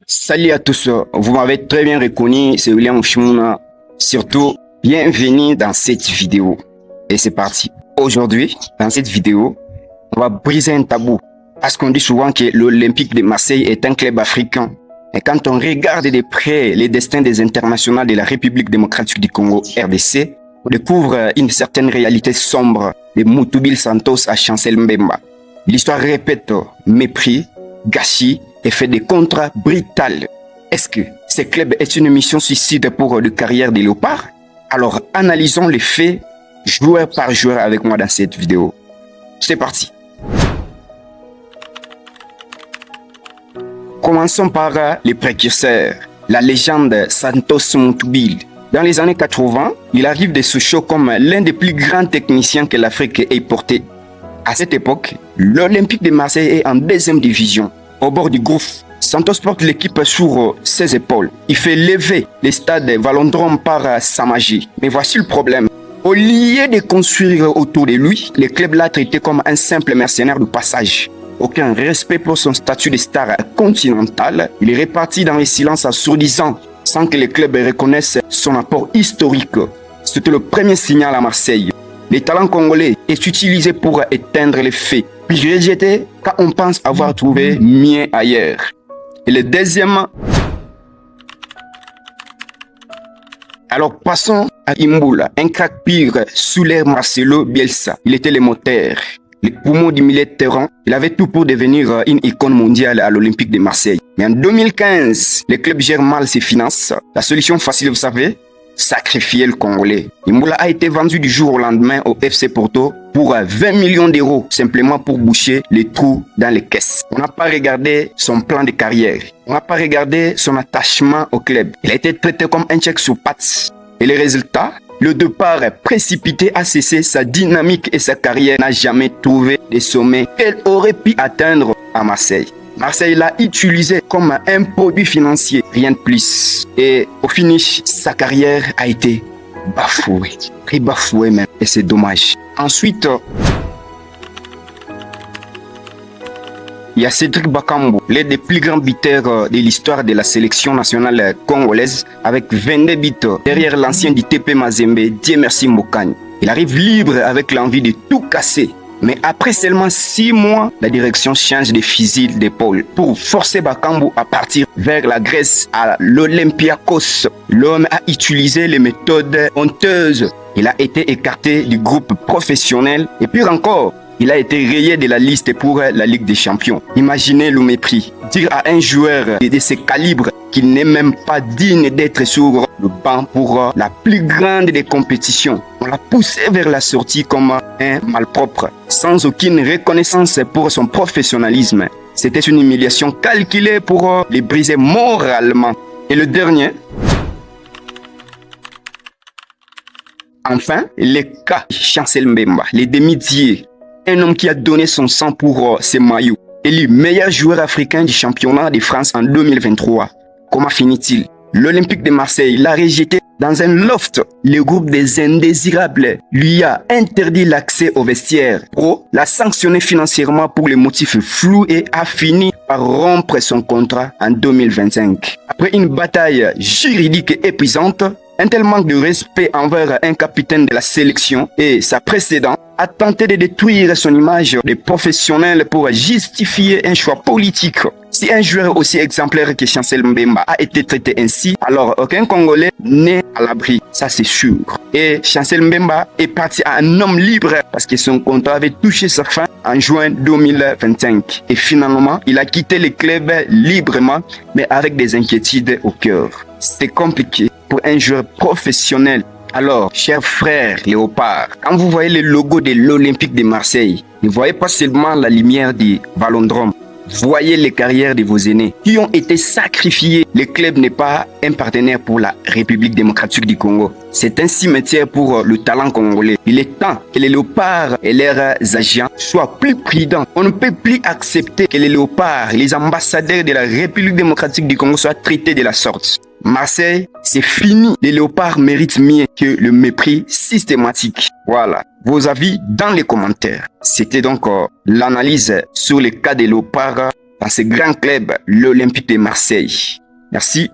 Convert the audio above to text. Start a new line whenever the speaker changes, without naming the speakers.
Salut à tous, vous m'avez très bien reconnu, c'est William Shimouna. Surtout, bienvenue dans cette vidéo. Et c'est parti. Aujourd'hui, dans cette vidéo, on va briser un tabou. Parce qu'on dit souvent que l'Olympique de Marseille est un club africain. Et quand on regarde de près les destins des internationaux de la République démocratique du Congo, RDC, on découvre une certaine réalité sombre de Mutoubil Santos à Chancel Mbemba. L'histoire répète mépris, gâchis, et fait des contrats brutaux. Est-ce que ce club est une mission suicide pour la carrière des léopards? Alors analysons les faits joueur par joueur avec moi dans cette vidéo. C'est parti. Commençons par les précurseurs. La légende Santos Mutoubil. Dans les années 80, il arrive de Sochaux comme l'un des plus grands techniciens que l'Afrique ait porté. À cette époque, l'Olympique de Marseille est en deuxième division. Au bord du gouffre, Santos porte l'équipe sur ses épaules. Il fait lever les stades Vallondrome par sa magie. Mais voici le problème. Au lieu de construire autour de lui, le club l'a traité comme un simple mercenaire de passage. Aucun respect pour son statut de star continental. Il est réparti dans le silence assourdissant, sans que le club reconnaisse son apport historique. C'était le premier signal à Marseille. Le talent congolais est utilisé pour éteindre les faits, puis rejeté quand on pense avoir trouvé mieux ailleurs. Et le deuxième... Alors passons à Imboula, un crack pire sous l'ère Marcelo Bielsa. Il était le moteur, les poumons du milieu de terrain. Il avait tout pour devenir une icône mondiale à l'Olympique de Marseille. Mais en 2015, le club gère mal ses finances. La solution facile, vous savez, sacrifier le Congolais. Imboula a été vendu du jour au lendemain au FC Porto pour 20 millions d'euros, simplement pour boucher les trous dans les caisses. On n'a pas regardé son plan de carrière. On n'a pas regardé son attachement au club. Il a été traité comme un chèque sur pattes. Et les résultats? Le départ précipité a cessé sa dynamique et sa carrière n'a jamais trouvé des sommets qu'elle aurait pu atteindre à Marseille. Marseille l'a utilisé comme un produit financier, rien de plus. Et au finish, sa carrière a été bafouée. Très bafouée même. Et c'est dommage. Ensuite, il y a Cédric Bakambu, l'un des plus grands buteurs de l'histoire de la sélection nationale congolaise, avec 22 buts derrière l'ancien du TP Mazembe, Dieu merci Mbokani. Il arrive libre avec l'envie de tout casser. Mais après seulement 6 mois, la direction change de fusil d'épaule pour forcer Bakambu à partir vers la Grèce à l'Olympiakos. L'homme a utilisé les méthodes honteuses. Il a été écarté du groupe professionnel et pire encore, il a été rayé de la liste pour la Ligue des Champions. Imaginez le mépris. Dire à un joueur de ce calibre qu'il n'est même pas digne d'être sur le banc pour la plus grande des compétitions. On l'a poussé vers la sortie comme un malpropre, sans aucune reconnaissance pour son professionnalisme. C'était une humiliation calculée pour les briser moralement. Et le dernier, enfin, le cas Chancel Mbemba, les demi-diés. Un homme qui a donné son sang pour ses maillots. Élu meilleur joueur africain du championnat de France en 2023. Comment finit-il? L'Olympique de Marseille l'a rejeté dans un loft. Le groupe des indésirables lui a interdit l'accès au vestiaire. Pro l'a sanctionné financièrement pour les motifs flous et a fini par rompre son contrat en 2025. Après une bataille juridique épuisante, un tel manque de respect envers un capitaine de la sélection et sa précédente a tenté de détruire son image de professionnel pour justifier un choix politique. Si un joueur aussi exemplaire que Chancel Mbemba a été traité ainsi, alors aucun Congolais n'est à l'abri, ça c'est sûr. Et Chancel Mbemba est parti à un homme libre parce que son contrat avait touché sa fin en juin 2025. Et finalement, il a quitté le club librement, mais avec des inquiétudes au cœur. C'est compliqué pour un joueur professionnel. Alors, chers frères léopards, quand vous voyez le logo de l'Olympique de Marseille, ne voyez pas seulement la lumière du Vallondrome. Voyez les carrières de vos aînés qui ont été sacrifiés. Le club n'est pas un partenaire pour la République démocratique du Congo. C'est un cimetière pour le talent congolais. Il est temps que les léopards et leurs agents soient plus prudents. On ne peut plus accepter que les léopards, les ambassadeurs de la République démocratique du Congo soient traités de la sorte. Marseille, c'est fini. Les léopards méritent mieux que le mépris systématique. Voilà. Vos avis dans les commentaires. C'était donc l'analyse sur le cas des léopards par ce grand club, l'Olympique de Marseille. Merci.